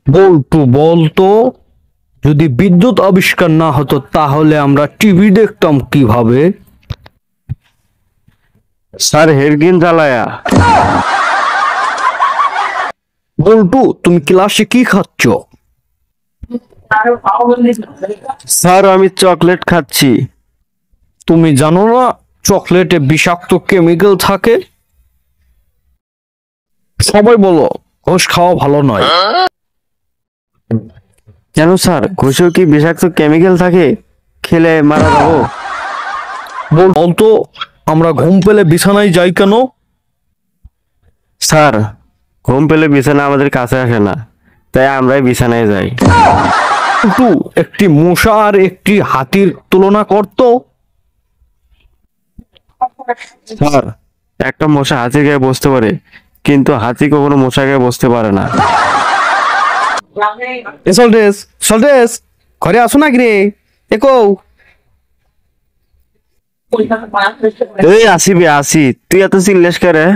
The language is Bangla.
বল্টু বলতো, যদি বিদ্যুৎ আবিষ্কার না হতো তাহলে আমরা টিভি দেখতাম কিভাবে? স্যার হেরগিন জ্বালায়া। বল্টু, তুমি ক্লাসে কি খাচ্ছ? স্যার আমি চকলেট খাচ্ছি। তুমি জানো না চকলেটে বিষাক্ত কেমিক্যাল থাকে? সবাই বলো ঘুষ খাওয়া ভালো নয়। কেন স্যার, ঘুষেও কি বিষাক্ত কেমিক্যাল থাকে? খেলে মারা যাবো? বলতো, আমরা ঘুম পেলে বিছানায় যাই কেন? স্যার ঘুম পেলে বিছানা আমাদের কাছে আসে না, তাই আমরাই বিছানায় যাই। বল্টু, একটি মশা আর একটি হাতির তুলনা করতো। স্যার একটা মশা হাতির গায়ে বসতে পারে, কিন্তু হাতি কখনো মশার গায়ে বসতে পারে না। সল্টেস সল্টেস, ঘরে আসো না রে। দেখো এই আসিবি আসি, তুই এত চিল্লাস কে রে?